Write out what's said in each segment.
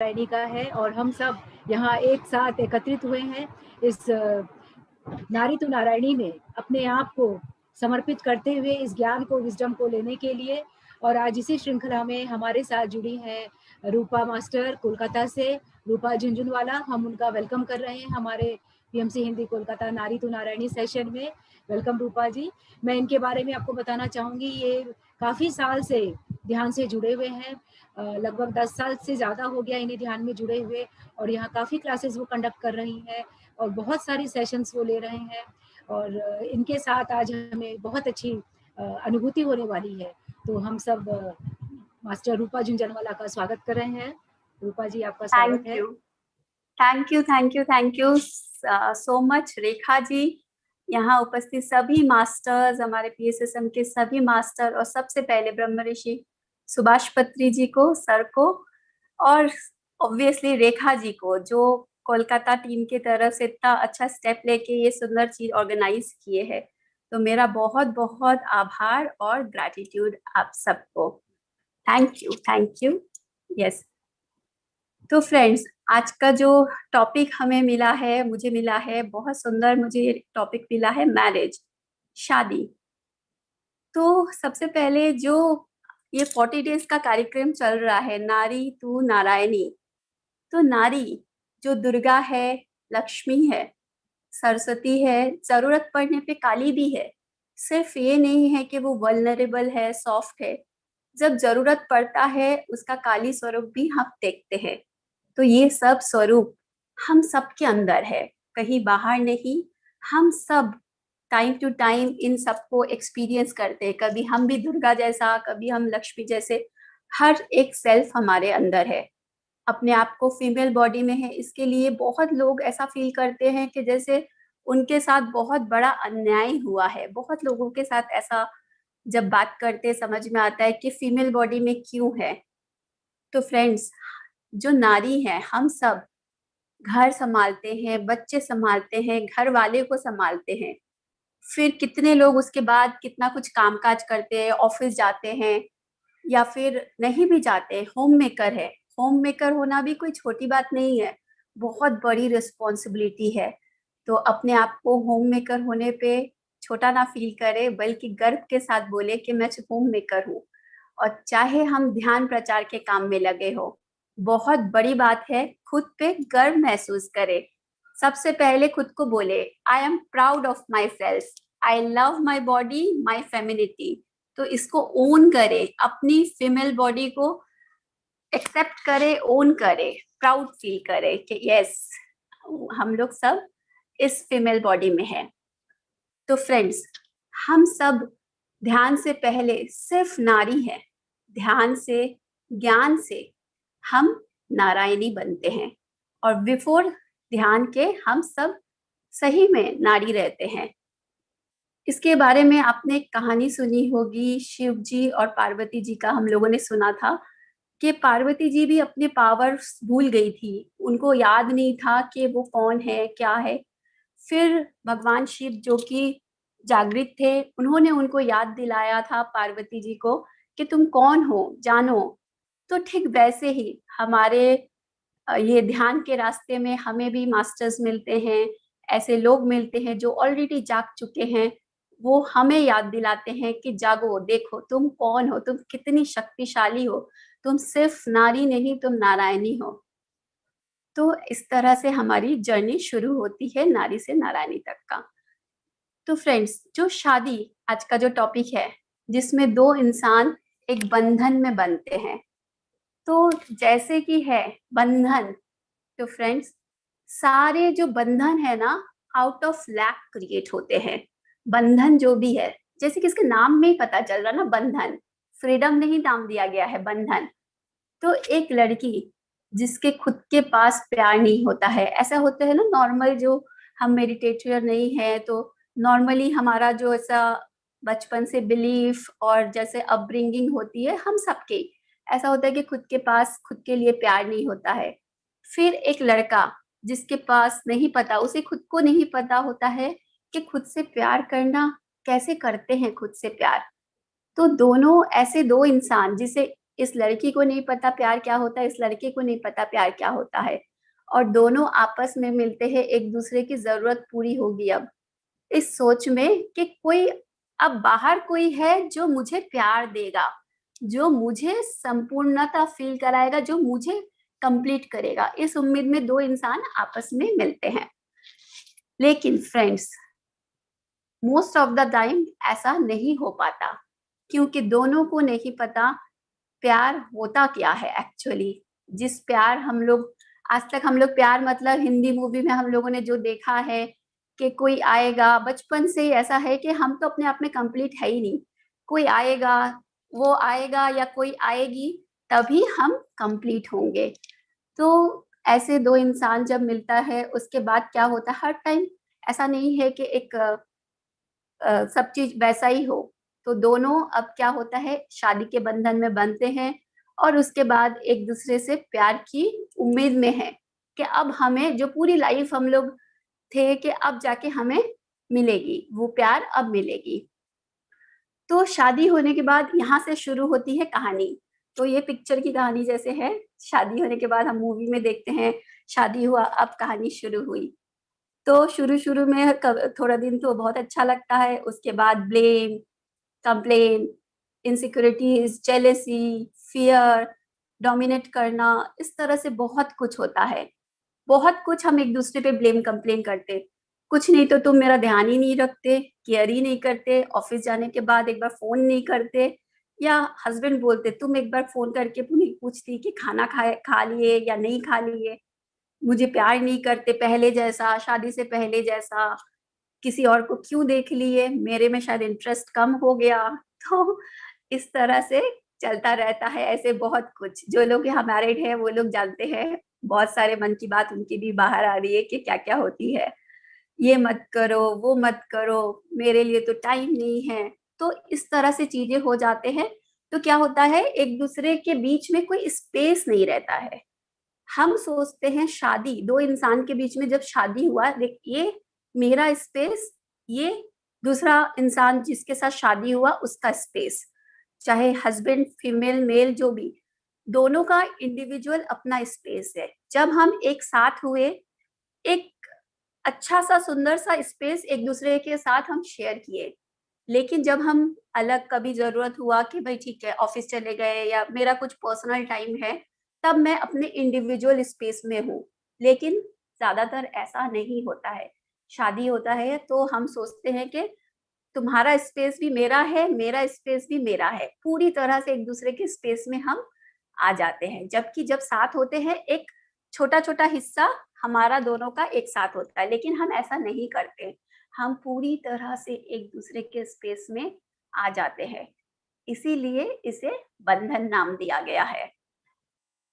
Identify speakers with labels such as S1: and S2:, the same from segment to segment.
S1: नारायणी का है और हम सब यहाँ एक साथ एकत्रित हुए हैं इस नारी तो नारायणी में अपने आप को समर्पित करते हुए इस ज्ञान को, विजडम को लेने के लिए। और आज इसी श्रृंखला में हमारे साथ जुड़ी हैं रूपा मास्टर कोलकाता से, रूपा झुंझुनवाला। हम उनका वेलकम कर रहे हैं हमारे पीएमसी हिंदी कोलकाता नारी तो नारायणी सेशन में। वेलकम रूपा जी। मैं इनके बारे में आपको बताना चाहूँगी, ये काफ़ी साल से ध्यान से जुड़े हुए हैं, लगभग 10 साल से ज़्यादा हो गया इन्हें ध्यान में जुड़े हुए, और यहाँ काफ़ी क्लासेस वो कंडक्ट कर रही हैं और बहुत सारी सेशंस वो ले रहे हैं। और इनके साथ आज हमें बहुत अच्छी अनुभूति होने वाली है। तो हम सब मास्टर रूपा झुंझुनवाला का स्वागत कर रहे हैं। रूपा जी, आपका स्वागत है।
S2: Thank you so much Rekha ji. यहाँ उपस्थित सभी मास्टर्स, हमारे पीएसएसएम के सभी मास्टर, और सबसे पहले ब्रह्म ऋषि सुभाष पत्री जी को, सर को, और ऑब्वियसली रेखा जी को, जो कोलकाता टीम की तरफ से इतना अच्छा स्टेप लेके ये सुंदर चीज ऑर्गेनाइज किए हैं। तो मेरा बहुत बहुत आभार और ग्रैटिट्यूड आप सबको। Thank you. यस, तो फ्रेंड्स, आज का जो टॉपिक हमें मिला है, मुझे मिला है बहुत सुंदर, मुझे ये टॉपिक मिला है मैरिज, शादी। तो सबसे पहले जो ये 40 डेज का कार्यक्रम चल रहा है, नारी तू नारायणी, तो नारी जो दुर्गा है, लक्ष्मी है, सरस्वती है, जरूरत पड़ने पे काली भी है। सिर्फ ये नहीं है कि वो वल्नरेबल है, सॉफ्ट है, जब जरूरत पड़ता है उसका काली स्वरूप भी हम देखते हैं। तो ये सब स्वरूप हम सब के अंदर है, कहीं बाहर नहीं। हम सब टाइम टू टाइम इन सबको एक्सपीरियंस करते हैं, कभी हम भी दुर्गा जैसा, कभी हम लक्ष्मी जैसे। हर एक सेल्फ हमारे अंदर है, अपने आप को फीमेल बॉडी में है। इसके लिए बहुत लोग ऐसा फील करते हैं कि जैसे उनके साथ बहुत बड़ा अन्याय हुआ है। बहुत लोगों के साथ ऐसा जब बात करते समझ में आता है कि फीमेल बॉडी में क्यों है। तो फ्रेंड्स, जो नारी है, हम सब घर संभालते हैं, बच्चे संभालते हैं, घर वाले को संभालते हैं, फिर कितने लोग उसके बाद कितना कुछ कामकाज करते हैं, ऑफिस जाते हैं या फिर नहीं भी जाते, होम मेकर है। होम मेकर होना भी कोई छोटी बात नहीं है, बहुत बड़ी रिस्पॉन्सिबिलिटी है। तो अपने आप को होम मेकर होने पे छोटा ना फील करे, बल्कि गर्व के साथ बोले कि मैं होम मेकर हूँ। और चाहे हम ध्यान प्रचार के काम में लगे हो, बहुत बड़ी बात है खुद पे गर्व महसूस करे। सबसे पहले खुद को बोले, I am proud of my self, I love my body, my femininity. तो इसको ओन करे, अपनी फीमेल बॉडी को एक्सेप्ट करे, ओन करे, प्राउड फील करे कि यस, हम लोग सब इस फीमेल बॉडी में है। तो फ्रेंड्स, हम सब ध्यान से पहले सिर्फ नारी है, ध्यान से, ज्ञान से हम नारायणी बनते हैं, और बिफोर ध्यान के हम सब सही में नारी रहते हैं। इसके बारे में आपने एक कहानी सुनी होगी, शिव जी और पार्वती जी का। हम लोगों ने सुना था कि पार्वती जी भी अपने पावर्स भूल गई थी, उनको याद नहीं था कि वो कौन है, क्या है। फिर भगवान शिव जो कि जागृत थे, उन्होंने उनको याद दिलाया था पार्वती जी को कि तुम कौन हो, जानो। तो ठीक वैसे ही हमारे ये ध्यान के रास्ते में हमें भी मास्टर्स मिलते हैं, ऐसे लोग मिलते हैं जो ऑलरेडी जाग चुके हैं। वो हमें याद दिलाते हैं कि जागो, देखो तुम कौन हो, तुम कितनी शक्तिशाली हो, तुम सिर्फ नारी नहीं, तुम नारायणी हो। तो इस तरह से हमारी जर्नी शुरू होती है नारी से नारायणी तक का। तो फ्रेंड्स, जो शादी आज का जो टॉपिक है, जिसमें दो इंसान एक बंधन में बनते हैं, तो जैसे कि है बंधन, तो फ्रेंड्स, सारे जो बंधन है ना, आउट ऑफ लैक क्रिएट होते हैं। बंधन जो भी है, जैसे कि इसके नाम में ही पता चल रहा ना, बंधन, फ्रीडम नहीं नाम दिया गया है, बंधन। तो एक लड़की जिसके खुद के पास प्यार नहीं होता है, ऐसा होता है ना नॉर्मल, जो हम मेडिटेटर नहीं है तो नॉर्मली हमारा जो ऐसा बचपन से बिलीफ और जैसे अपब्रिंगिंग होती है हम सबके, ऐसा होता है कि खुद के पास खुद के लिए प्यार नहीं होता है। फिर एक लड़का जिसके पास नहीं पता, उसे खुद को नहीं पता होता है कि खुद से प्यार करना कैसे करते हैं, खुद से प्यार। तो दोनों ऐसे दो इंसान जिसे इस लड़की को नहीं पता प्यार क्या होता है, इस लड़के को नहीं पता प्यार क्या होता है, और दोनों आपस में मिलते हैं, एक दूसरे की जरूरत पूरी होगी अब, इस सोच में कि कोई अब बाहर कोई है जो मुझे प्यार देगा, जो मुझे संपूर्णता फील कराएगा, जो मुझे कंप्लीट करेगा, इस उम्मीद में दो इंसान आपस में मिलते हैं। लेकिन friends, most of the time ऐसा नहीं हो पाता, क्योंकि दोनों को नहीं पता प्यार होता क्या है एक्चुअली। जिस प्यार हम लोग आज तक, हम लोग प्यार मतलब हिंदी मूवी में हम लोगों ने जो देखा है कि कोई आएगा, बचपन से ही ऐसा है कि हम तो अपने आप में कंप्लीट है ही नहीं, कोई आएगा, वो आएगा या कोई आएगी तभी हम कंप्लीट होंगे। तो ऐसे दो इंसान जब मिलता है उसके बाद क्या होता है, हर टाइम ऐसा नहीं है कि एक सब चीज वैसा ही हो। तो दोनों अब क्या होता है, शादी के बंधन में बंधते हैं और उसके बाद एक दूसरे से प्यार की उम्मीद में है कि अब हमें जो पूरी लाइफ हम लोग थे कि अब जाके हमें मिलेगी, वो प्यार अब मिलेगी। तो शादी होने के बाद यहाँ से शुरू होती है कहानी। तो ये पिक्चर की कहानी जैसे है, शादी होने के बाद हम मूवी में देखते हैं शादी हुआ, अब कहानी शुरू हुई। तो शुरू शुरू में थोड़ा दिन तो बहुत अच्छा लगता है, उसके बाद blame, complain, insecurities, jealousy, fear, dominate करना, इस तरह से बहुत कुछ होता है। बहुत कुछ हम एक दूसरे पे ब्लेम कंप्लेन करते, कुछ नहीं तो तुम मेरा ध्यान ही नहीं रखते, केयर ही नहीं करते, ऑफिस जाने के बाद एक बार फोन नहीं करते, या हस्बैंड बोलते तुम एक बार फोन करके नहीं पूछती कि खाना खा लिए या नहीं खा लिए, मुझे प्यार नहीं करते पहले जैसा, शादी से पहले जैसा, किसी और को क्यों देख लिए, मेरे में शायद इंटरेस्ट कम हो गया। तो इस तरह से चलता रहता है। ऐसे बहुत कुछ जो लोग यहाँ मैरिड है वो लोग जानते हैं, बहुत सारे मन की बात उनकी भी बाहर आ रही है कि क्या क्या होती है, ये मत करो, वो मत करो, मेरे लिए तो टाइम नहीं है। तो इस तरह से चीजें हो जाते हैं। तो क्या होता है, एक दूसरे के बीच में कोई स्पेस नहीं रहता है। हम सोचते हैं शादी, दो इंसान के बीच में जब शादी हुआ, देख ये मेरा स्पेस, ये दूसरा इंसान जिसके साथ शादी हुआ उसका स्पेस, चाहे हस्बैंड फीमेल मेल जो भी, दोनों का इंडिविजुअल अपना स्पेस है। जब हम एक साथ हुए, एक अच्छा सा सुंदर सा स्पेस एक दूसरे के साथ हम शेयर किए। लेकिन जब हम अलग, कभी जरूरत हुआ कि भाई ठीक है ऑफिस चले गए या मेरा कुछ पर्सनल टाइम है, तब मैं अपने इंडिविजुअल स्पेस में हूँ। लेकिन ज्यादातर ऐसा नहीं होता है। शादी होता है तो हम सोचते हैं कि तुम्हारा स्पेस भी मेरा है, मेरा स्पेस भी मेरा है, पूरी तरह से एक दूसरे के स्पेस में हम आ जाते हैं। जबकि जब साथ होते हैं एक छोटा छोटा हिस्सा हमारा दोनों का एक साथ होता है, लेकिन हम ऐसा नहीं करते, हम पूरी तरह से एक दूसरे के स्पेस में आ जाते हैं। इसीलिए इसे बंधन नाम दिया गया है।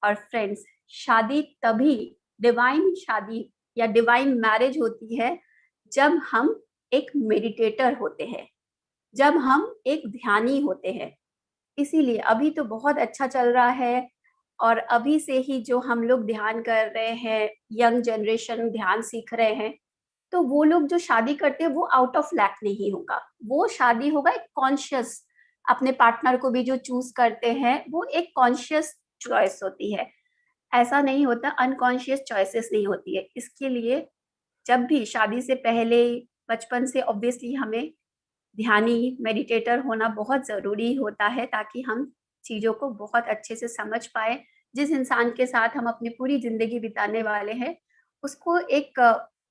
S2: और फ्रेंड्स, शादी तभी डिवाइन शादी या डिवाइन मैरिज होती है जब हम एक मेडिटेटर होते हैं, जब हम एक ध्यानी होते हैं। इसीलिए अभी तो बहुत अच्छा चल रहा है, और अभी से ही जो हम लोग ध्यान कर रहे हैं, यंग जनरेशन ध्यान सीख रहे हैं, तो वो लोग जो शादी करते हैं वो आउट ऑफ लैक नहीं होगा, वो शादी होगा एक कॉन्शियस, अपने पार्टनर को भी जो चूज करते हैं वो एक कॉन्शियस चॉइस होती है। ऐसा नहीं होता, अनकॉन्शियस चॉइसेस नहीं होती है। इसके लिए जब भी शादी से पहले, बचपन से ऑब्वियसली हमें ध्यानी मेडिटेटर होना बहुत जरूरी होता है, ताकि हम चीजों को बहुत अच्छे से समझ पाए। जिस इंसान के साथ हम अपनी पूरी जिंदगी बिताने वाले हैं, उसको एक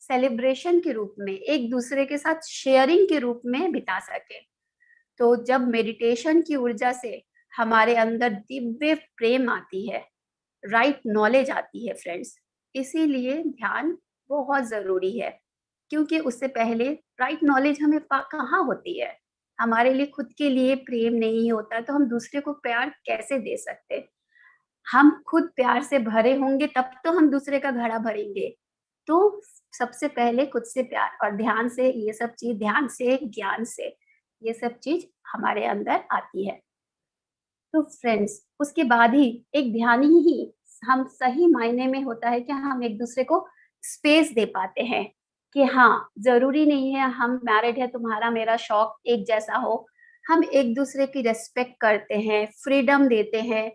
S2: सेलिब्रेशन के रूप में, एक दूसरे के साथ शेयरिंग के रूप में बिता सके। तो जब मेडिटेशन की ऊर्जा से हमारे अंदर दिव्य प्रेम आती है, राइट नॉलेज आती है फ्रेंड्स, इसीलिए ध्यान बहुत जरूरी है। क्योंकि उससे पहले राइट नॉलेज हमें कहाँ होती है, हमारे लिए खुद के लिए प्रेम नहीं होता, तो हम दूसरे को प्यार कैसे दे सकते। हम खुद प्यार से भरे होंगे तब तो हम दूसरे का घड़ा भरेंगे। तो सबसे पहले खुद से प्यार, और ध्यान से ये सब चीज, ध्यान से, ज्ञान से ये सब चीज हमारे अंदर आती है। तो फ्रेंड्स, उसके बाद ही एक ध्यानी ही हम सही मायने में होता है कि हम एक दूसरे को स्पेस दे पाते हैं कि हाँ, जरूरी नहीं है हम मैरिड है तुम्हारा मेरा शौक एक जैसा हो। हम एक दूसरे की रेस्पेक्ट करते हैं, फ्रीडम देते हैं,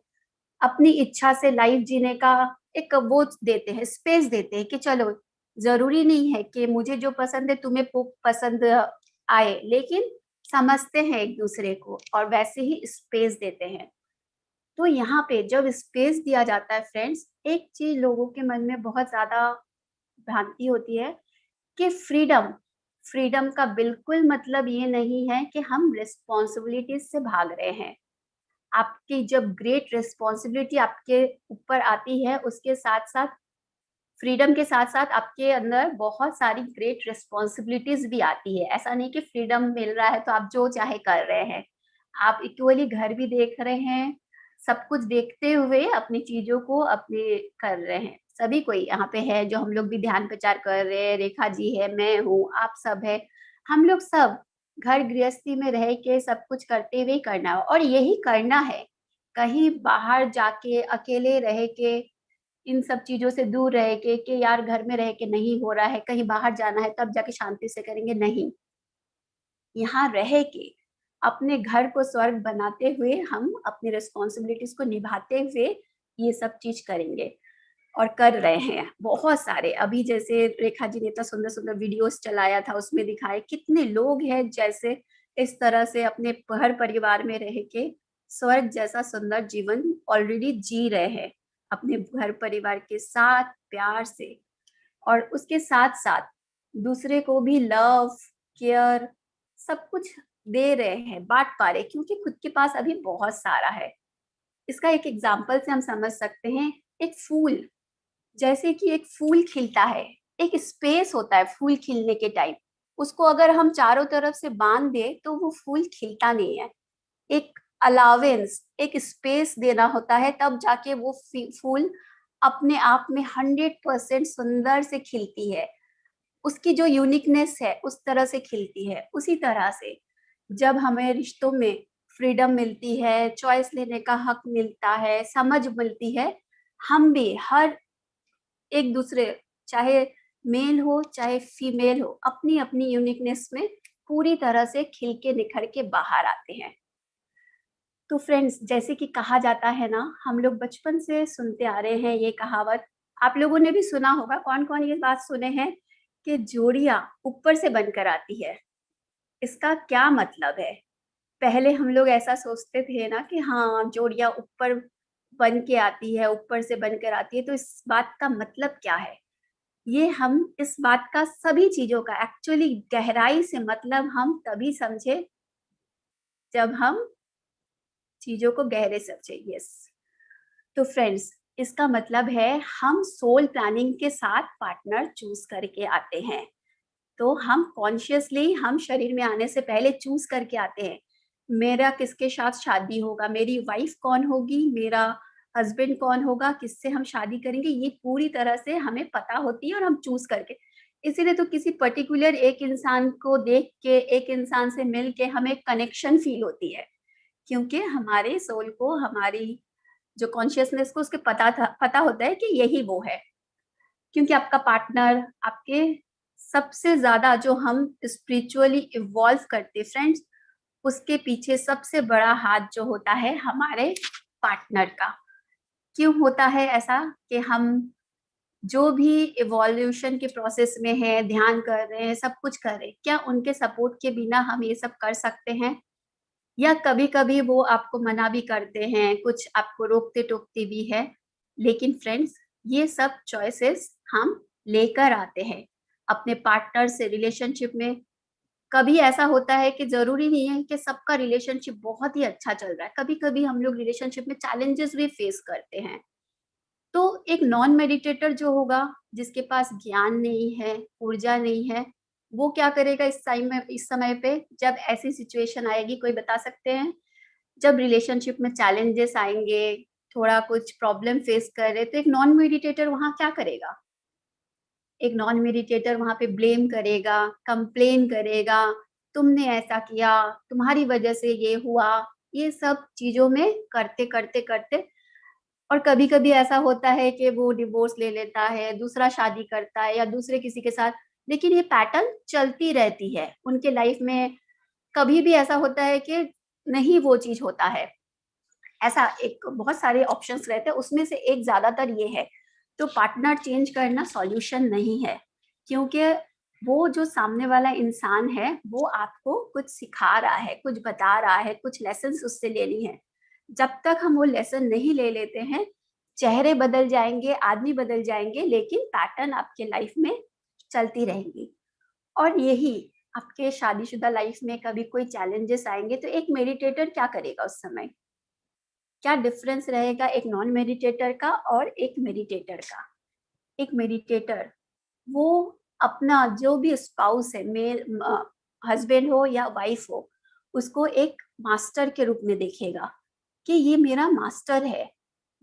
S2: अपनी इच्छा से लाइफ जीने का एक वो देते हैं, स्पेस देते हैं कि चलो जरूरी नहीं है कि मुझे जो पसंद है तुम्हें पसंद आए, लेकिन समझते हैं एक दूसरे को और वैसे ही स्पेस देते हैं। तो यहाँ पे जब स्पेस दिया जाता है फ्रेंड्स, एक चीज लोगों के मन में बहुत ज्यादा भ्रांति होती है कि फ्रीडम, फ्रीडम का बिल्कुल मतलब ये नहीं है कि हम रिस्पॉन्सिबिलिटीज से भाग रहे हैं। आपकी जब ग्रेट रिस्पॉन्सिबिलिटी आपके ऊपर आती है, उसके साथ साथ फ्रीडम के साथ साथ आपके अंदर बहुत सारी ग्रेट रिस्पॉन्सिबिलिटीज भी आती है। ऐसा नहीं कि फ्रीडम मिल रहा है तो आप जो चाहे कर रहे हैं, आप इक्वली घर भी देख रहे हैं, सब कुछ देखते हुए अपनी चीजों को अपने कर रहे हैं। सभी कोई यहाँ पे है, जो हम लोग भी ध्यान प्रचार कर रहे हैं, रेखा जी है, मैं हूँ, आप सब है, हम लोग सब घर गृहस्थी में रह के सब कुछ करते हुए करना है और यही करना है। कहीं बाहर जाके अकेले रह के इन सब चीजों से दूर रह के कि यार घर में रह के नहीं हो रहा है, कहीं बाहर जाना है तब जाके शांति से करेंगे, नहीं। यहाँ रह के अपने घर को स्वर्ग बनाते हुए हम अपनी रिस्पॉन्सिबिलिटीज को निभाते हुए ये सब चीज करेंगे और कर रहे हैं बहुत सारे। अभी जैसे रेखा जी ने इतना सुंदर सुंदर वीडियोस चलाया था, उसमें दिखाए कितने लोग हैं जैसे इस तरह से अपने घर परिवार में रह के स्वर्ग जैसा सुंदर जीवन ऑलरेडी जी रहे हैं अपने घर परिवार के साथ प्यार से, और उसके साथ साथ दूसरे को भी लव केयर सब कुछ दे रहे हैं, बांट पा रहे, क्योंकि खुद के पास अभी बहुत सारा है। इसका एक एग्जाम्पल से हम समझ सकते हैं, एक फूल, जैसे कि एक फूल खिलता है, एक स्पेस होता है फूल खिलने के टाइम, उसको अगर हम चारों तरफ से बांध दे तो वो फूल खिलता नहीं है। एक अलावेंस, एक स्पेस देना होता है, तब जाके वो फूल अपने आप में 100% सुंदर से खिलती है, उसकी जो यूनिकनेस है उस तरह से खिलती है। उसी तरह से जब हमें रिश्तों में फ्रीडम मिलती है, चॉइस लेने का हक मिलता है, समझ मिलती है, हम भी हर एक दूसरे, चाहे मेल हो चाहे फीमेल हो, अपनी अपनी यूनिकनेस में पूरी तरह से खिल के निखर के बाहर आते हैं। तो फ्रेंड्स, जैसे कि कहा जाता है ना, हम लोग बचपन से सुनते आ रहे हैं ये कहावत, आप लोगों ने भी सुना होगा, कौन कौन ये बात सुने हैं कि जोड़ियां ऊपर से बनकर आती है। इसका क्या मतलब है? पहले हम लोग ऐसा सोचते थे ना कि हाँ, जोड़ियां ऊपर बन के आती है, ऊपर से बनकर आती है, तो इस बात का मतलब क्या है? ये हम इस बात का, सभी चीजों का एक्चुअली गहराई से मतलब हम तभी समझे जब हम चीजों को गहरे समझे। यस, तो फ्रेंड्स, इसका मतलब है हम सोल प्लानिंग के साथ पार्टनर चूज करके आते हैं। तो हम कॉन्शियसली, हम शरीर में आने से पहले चूज करके आते हैं, मेरा किसके साथ शादी होगा, मेरी वाइफ कौन होगी, मेरा हस्बैंड कौन होगा, किससे हम शादी करेंगे, ये पूरी तरह से हमें पता होती है और हम चूज करके। इसीलिए तो किसी पर्टिकुलर एक इंसान को देख के, एक इंसान से मिल के हमें कनेक्शन फील होती है, क्योंकि हमारे सोल को, हमारी जो कॉन्शियसनेस को उसके पता होता है कि यही वो है। क्योंकि आपका पार्टनर, आपके सबसे ज्यादा जो हम स्पिरिचुअली इवॉल्व करते फ्रेंड्स, उसके पीछे सबसे बड़ा हाथ जो होता है हमारे पार्टनर का। क्यों होता है ऐसा कि हम जो भी इवोल्यूशन के प्रोसेस में है, ध्यान कर रहे हैं, सब कुछ कर रहे हैं, क्या उनके सपोर्ट के बिना हम ये सब कर सकते हैं? या कभी कभी वो आपको मना भी करते हैं, कुछ आपको रोकते टोकते भी है। लेकिन फ्रेंड्स, ये सब चॉइसेस हम लेकर आते हैं अपने पार्टनर से रिलेशनशिप में। कभी ऐसा होता है कि जरूरी नहीं है कि सबका रिलेशनशिप बहुत ही अच्छा चल रहा है, कभी कभी हम लोग रिलेशनशिप में चैलेंजेस भी फेस करते हैं। तो एक नॉन मेडिटेटर जो होगा, जिसके पास ज्ञान नहीं है, ऊर्जा नहीं है, वो क्या करेगा इस टाइम में, इस समय पे जब ऐसी सिचुएशन आएगी? कोई बता सकते हैं? जब रिलेशनशिप में चैलेंजेस आएंगे, थोड़ा कुछ प्रॉब्लम फेस कर रहे, तो एक नॉन मेडिटेटर वहां क्या करेगा? एक नॉन मेडिटेटर वहां पे ब्लेम करेगा, कंप्लेन करेगा, तुमने ऐसा किया, तुम्हारी वजह से ये हुआ, ये सब चीजों में करते करते करते, और कभी कभी ऐसा होता है कि वो डिवोर्स ले लेता है, दूसरा शादी करता है या दूसरे किसी के साथ। लेकिन ये पैटर्न चलती रहती है उनके लाइफ में। कभी भी ऐसा होता है कि नहीं वो चीज होता है। ऐसा एक बहुत सारे ऑप्शंस रहते हैं, उसमें से एक ज्यादातर ये है। तो पार्टनर चेंज करना सॉल्यूशन नहीं है, क्योंकि वो जो सामने वाला इंसान है वो आपको कुछ सिखा रहा है, कुछ बता रहा है, कुछ लेसन्स उससे लेनी है। जब तक हम वो लेसन नहीं ले लेते हैं, चेहरे बदल जाएंगे, आदमी बदल जाएंगे, लेकिन पैटर्न आपके लाइफ में चलती रहेंगी। और यही आपके शादीशुदा लाइफ में कभी कोई चैलेंजेस आएंगे तो एक मेडिटेटर क्या करेगा उस समय? क्या डिफरेंस रहेगा एक नॉन मेडिटेटर का और एक मेडिटेटर का? एक मेडिटेटर वो अपना जो भी स्पाउस है, मेल हस्बैंड हो या वाइफ हो, उसको एक मास्टर के रूप में देखेगा कि ये मेरा मास्टर है,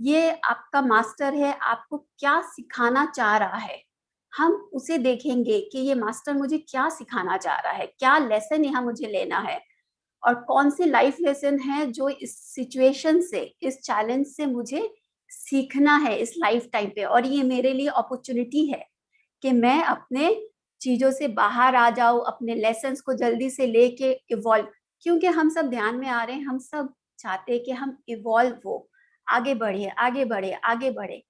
S2: ये आपका मास्टर है, आपको क्या सिखाना चाह रहा है। हम उसे देखेंगे कि ये मास्टर मुझे क्या सिखाना चाह रहा है, क्या लेसन यहाँ मुझे लेना है, और कौन सी लाइफ लेसन है जो इस सिचुएशन से, इस चैलेंज से मुझे सीखना है इस लाइफ टाइम पे। और ये मेरे लिए अपॉर्चुनिटी है कि मैं अपने चीजों से बाहर आ जाऊं, अपने लेसन्स को जल्दी से लेके इवॉल्व, क्योंकि हम सब ध्यान में आ रहे हैं, हम सब चाहते हैं कि हम इवॉल्व हो, आगे बढ़े आगे बढ़े आगे बढ़े।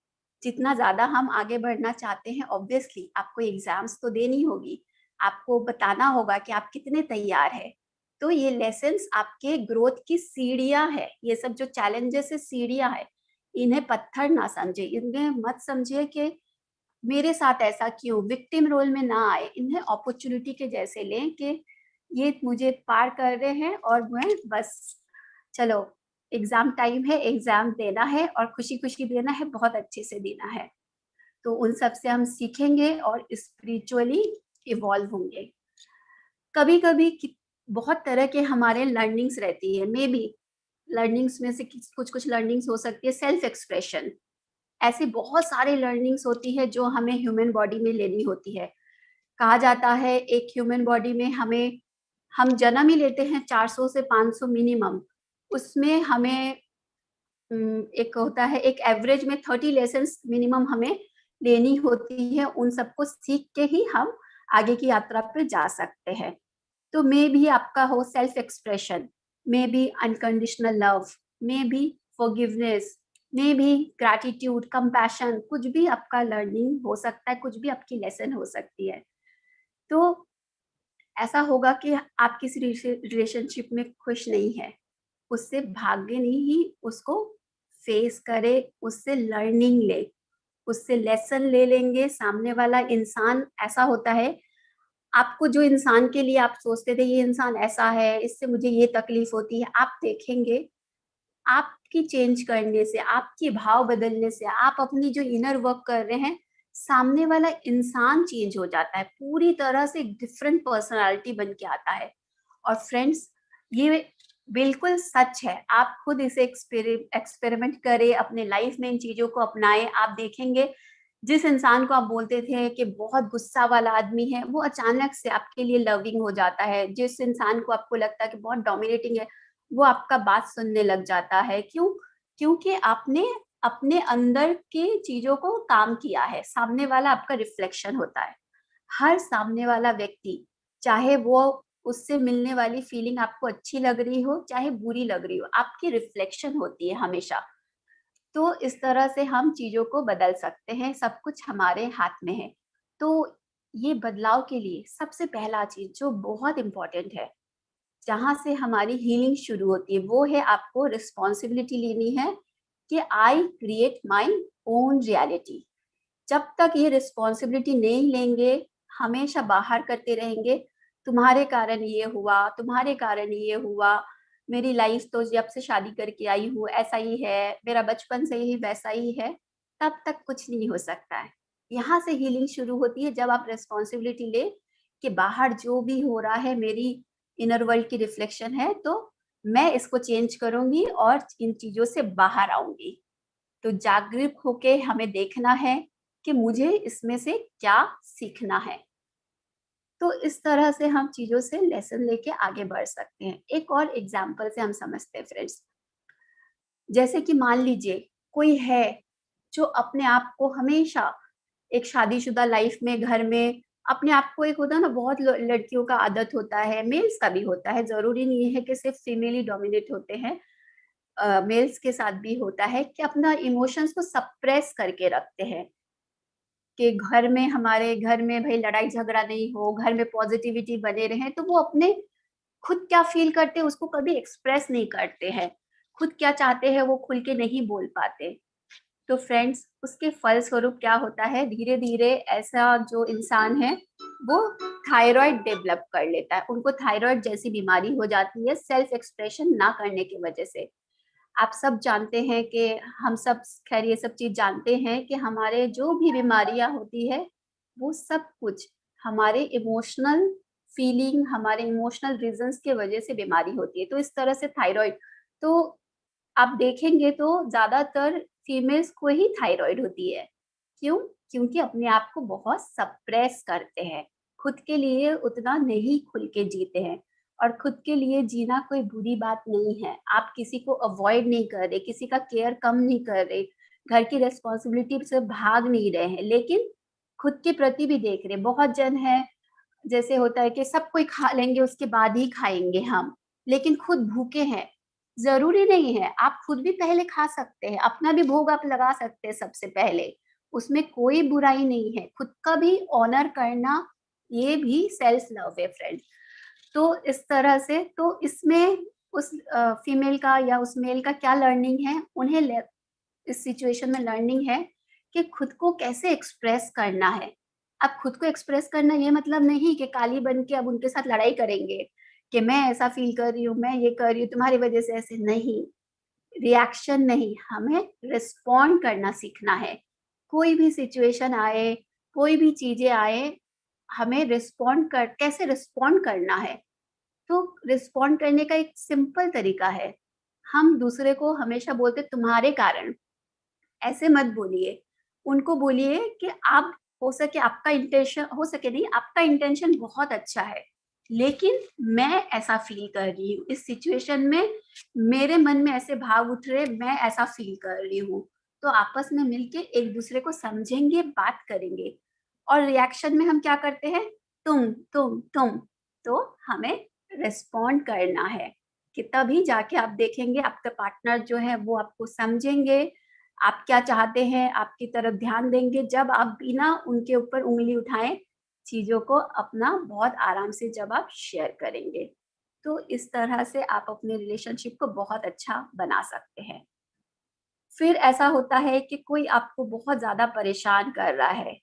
S2: जितना ज्यादा हम आगे बढ़ना चाहते हैं, ऑब्वियसली आपको एग्जाम्स तो देनी होगी, आपको बताना होगा कि आप कितने तैयार है। तो ये लेसन्स आपके ग्रोथ की सीढ़ियां है, ये सब जो चैलेंजेस है सीढ़ियां है, इन्हें पत्थर ना समझे, इन्हें मत समझिए कि मेरे साथ ऐसा क्यों, विक्टिम रोल में ना आए, इन्हें अपॉर्चुनिटी के जैसे लें कि ये मुझे पार कर रहे हैं और मैं बस चलो एग्जाम टाइम है, एग्जाम देना है और खुशी खुशी देना है, बहुत अच्छे से देना है। तो उन सब से हम सीखेंगे और स्पिरिचुअली इवॉल्व होंगे। कभी कभी बहुत तरह के हमारे लर्निंग्स रहती है, मे बी लर्निंग्स में से कुछ कुछ लर्निंग्स हो सकती है सेल्फ एक्सप्रेशन। ऐसी बहुत सारी लर्निंग्स होती है जो हमें ह्यूमन बॉडी में लेनी होती है। कहा जाता है एक ह्यूमन बॉडी में हम जन्म ही लेते हैं 400 से 500 मिनिमम, उसमें हमें एक होता है, एक एवरेज में 30 लेसन्स मिनिमम हमें लेनी होती है। उन सबको सीख के ही हम आगे की यात्रा पे जा सकते हैं। तो मे भी आपका हो self expression, may be unconditional love, may be forgiveness, may be gratitude, compassion, कुछ भी आपका लर्निंग हो सकता है, कुछ भी आपकी लेसन हो सकती है। तो ऐसा होगा कि आप किसी रिलेशनशिप में खुश नहीं है, उससे भागे नहीं, उसको फेस करे, उससे लर्निंग ले, उससे लेसन ले लेंगे। सामने वाला इंसान ऐसा होता है, आपको जो इंसान के लिए आप सोचते थे ये इंसान ऐसा है, इससे मुझे ये तकलीफ होती है, आप देखेंगे आपकी चेंज करने से, आपके भाव बदलने से, आप अपनी जो इनर वर्क कर रहे हैं, सामने वाला इंसान चेंज हो जाता है, पूरी तरह से डिफरेंट पर्सनालिटी बन के आता है। और फ्रेंड्स, ये बिल्कुल सच है, आप खुद इसे एक्सपेरिमेंट करें, अपने लाइफ में इन चीजों को अपनाएं। आप देखेंगे जिस इंसान को आप बोलते थे कि बहुत गुस्सा वाला आदमी है, वो अचानक से आपके लिए लविंग हो जाता है। जिस इंसान को आपको लगता है कि बहुत डोमिनेटिंग है, वो आपका बात सुनने लग जाता है। क्यों? क्योंकि आपने अपने अंदर की चीजों को काम किया है। सामने वाला आपका रिफ्लेक्शन होता है। हर सामने वाला व्यक्ति, चाहे वो उससे मिलने वाली फीलिंग आपको अच्छी लग रही हो चाहे बुरी लग रही हो, आपकी रिफ्लेक्शन होती है हमेशा। तो इस तरह से हम चीजों को बदल सकते हैं, सब कुछ हमारे हाथ में है। तो ये बदलाव के लिए सबसे पहला चीज जो बहुत इम्पोर्टेंट है, जहां से हमारी हीलिंग शुरू होती है, वो है आपको रिस्पॉन्सिबिलिटी लेनी है कि I create my own reality. जब तक ये रिस्पॉन्सिबिलिटी नहीं लेंगे, हमेशा बाहर करते रहेंगे, तुम्हारे कारण ये हुआ, तुम्हारे कारण ये हुआ, मेरी लाइफ तो जब से शादी करके आई हूँ ऐसा ही है, मेरा बचपन से ही वैसा ही है, तब तक कुछ नहीं हो सकता है। यहाँ से हीलिंग शुरू होती है जब आप रिस्पॉन्सिबिलिटी ले कि बाहर जो भी हो रहा है मेरी इनर वर्ल्ड की रिफ्लेक्शन है, तो मैं इसको चेंज करूंगी और इन चीजों से बाहर आऊंगी। तो जागरूक होके हमें देखना है कि मुझे इसमें से क्या सीखना है। तो इस तरह से हम चीजों से लेसन लेके आगे बढ़ सकते हैं। एक और एग्जाम्पल से हम समझते हैं फ्रेंड्स, जैसे कि मान लीजिए कोई है जो अपने आप को हमेशा एक शादीशुदा लाइफ में, घर में अपने आप को, एक होता है ना, बहुत लड़कियों का आदत होता है, मेल्स का भी होता है, जरूरी नहीं है कि सिर्फ फीमेल ही डोमिनेट होते हैं। मेल्स के साथ भी होता है कि अपना इमोशंस को सप्रेस करके रखते हैं कि हमारे घर में भाई लड़ाई झगड़ा नहीं हो, घर में पॉजिटिविटी बने रहे, तो वो अपने खुद क्या फील करते हैं उसको कभी एक्सप्रेस नहीं करते हैं, खुद क्या चाहते हैं वो खुल के नहीं बोल पाते। तो फ्रेंड्स, उसके फलस्वरूप क्या होता है, धीरे धीरे ऐसा जो इंसान है वो थायराइड डेवलप कर लेता है, उनको थायराइड जैसी बीमारी हो जाती है सेल्फ एक्सप्रेशन ना करने की वजह से। आप सब जानते हैं कि हम सब खैर ये सब चीज जानते हैं कि हमारे जो भी बीमारियां होती है वो सब कुछ हमारे इमोशनल फीलिंग, हमारे इमोशनल रीजंस के वजह से बीमारी होती है। तो इस तरह से थायराइड, तो आप देखेंगे तो ज्यादातर फीमेल्स को ही थायराइड होती है। क्यों? क्योंकि अपने आप को बहुत सप्रेस करते हैं, खुद के लिए उतना नहीं खुल के जीते हैं। और खुद के लिए जीना कोई बुरी बात नहीं है, आप किसी को अवॉइड नहीं कर रहे, किसी का केयर कम नहीं कर रहे, घर की रेस्पॉन्सिबिलिटी से भाग नहीं रहे हैं, लेकिन खुद के प्रति भी देख रहे। बहुत जन है, जैसे होता है कि सब कोई खा लेंगे उसके बाद ही खाएंगे हम, लेकिन खुद भूखे हैं। जरूरी नहीं है, आप खुद भी पहले खा सकते हैं, अपना भी भोग आप लगा सकते हैं सबसे पहले, उसमें कोई बुराई नहीं है। खुद का भी ऑनर करना ये भी सेल्फ लव है फ्रेंड। तो इस तरह से, तो इसमें उस फीमेल का या उस मेल का क्या लर्निंग है, उन्हें इस सिचुएशन में लर्निंग है कि खुद को कैसे एक्सप्रेस करना है। अब खुद को एक्सप्रेस करना ये मतलब नहीं कि काली बन के अब उनके साथ लड़ाई करेंगे कि मैं ऐसा फील कर रही हूँ, मैं ये कर रही हूँ तुम्हारी वजह से, ऐसे नहीं। रिएक्शन नहीं, हमें रिस्पॉन्ड करना सीखना है। कोई भी सिचुएशन आए, कोई भी चीजें आए, हमें कैसे रिस्पॉन्ड करना है। तो रिस्पॉन्ड करने का एक सिंपल तरीका है, हम दूसरे को हमेशा बोलते तुम्हारे कारण, ऐसे मत बोलिए। उनको बोलिए कि आप, हो सके आपका इंटेंशन, हो सके नहीं, आपका इंटेंशन बहुत अच्छा है, लेकिन मैं ऐसा फील कर रही हूँ इस सिचुएशन में, मेरे मन में ऐसे भाव उठ रहे, मैं ऐसा फील कर रही हूँ। तो आपस में मिलके एक दूसरे को समझेंगे, बात करेंगे। और रिएक्शन में हम क्या करते हैं, तुम। तो हमें रिस्पॉन्ड करना है कि तभी जाके आप देखेंगे आपका पार्टनर जो है वो आपको समझेंगे, आप क्या चाहते हैं, आपकी तरफ ध्यान देंगे, जब आप बिना उनके ऊपर उंगली उठाएं चीजों को अपना बहुत आराम से जब आप शेयर करेंगे। तो इस तरह से आप अपने रिलेशनशिप को बहुत अच्छा बना सकते हैं। फिर ऐसा होता है कि कोई आपको बहुत ज्यादा परेशान कर रहा है,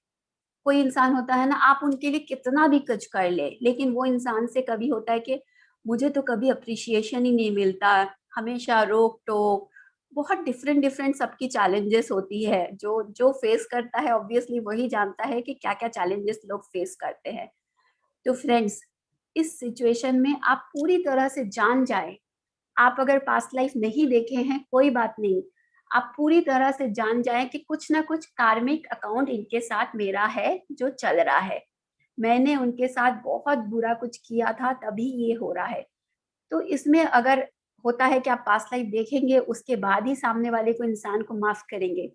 S2: कोई इंसान होता है ना, आप उनके लिए कितना भी कुछ कर ले, लेकिन वो इंसान से कभी होता है कि मुझे तो कभी अप्रिशिएशन ही नहीं मिलता, हमेशा रोक टोक, बहुत डिफरेंट डिफरेंट सबकी चैलेंजेस होती है। जो जो फेस करता है ऑब्वियसली वही जानता है कि क्या क्या चैलेंजेस लोग फेस करते हैं। तो फ्रेंड्स, इस सिचुएशन में आप पूरी तरह से जान जाए, आप अगर पास्ट लाइफ नहीं देखे हैं कोई बात नहीं, आप पूरी तरह से जान जाएं कि कुछ ना कुछ कार्मिक अकाउंट इनके साथ मेरा है जो चल रहा है, मैंने उनके साथ बहुत बुरा कुछ किया था तभी ये हो रहा है। तो इसमें अगर होता है कि आप पास्ट लाइफ देखेंगे उसके बाद ही सामने वाले को, इंसान को माफ करेंगे।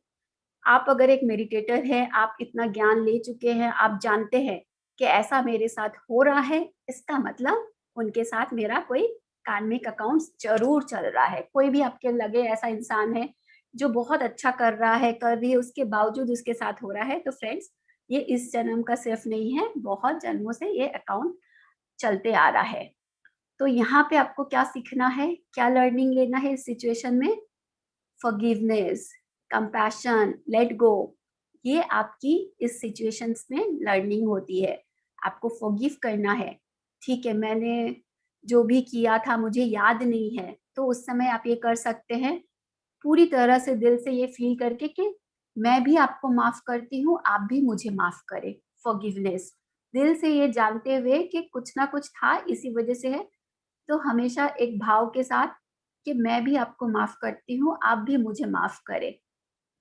S2: आप अगर एक मेडिटेटर हैं, आप इतना ज्ञान ले चुके हैं, आप जानते हैं कि ऐसा मेरे साथ हो रहा है, इसका मतलब उनके साथ मेरा कोई कार्मिक अकाउंट जरूर चल रहा है। कोई भी आपके लगे ऐसा इंसान है जो बहुत अच्छा कर रहा है, कर रही है, उसके बावजूद उसके साथ हो रहा है, तो फ्रेंड्स ये इस जन्म का सिर्फ नहीं है, बहुत जन्मों से ये अकाउंट चलते आ रहा है। तो यहाँ पे आपको क्या सीखना है, क्या लर्निंग लेना है इस सिचुएशन में, फॉरगिवनेस, कंपैशन, लेट गो, ये आपकी इस सिचुएशंस में लर्निंग होती है। आपको फॉरगिव करना है, ठीक है मैंने जो भी किया था मुझे याद नहीं है, तो उस समय आप ये कर सकते हैं पूरी तरह से दिल से ये फील करके कि मैं भी आपको माफ करती हूँ, आप भी मुझे माफ करें। फॉरगिवनेस, दिल से ये जानते हुए कि कुछ ना कुछ था इसी वजह से है, तो हमेशा एक भाव के साथ कि मैं भी आपको माफ करती हूँ, आप भी मुझे माफ करें।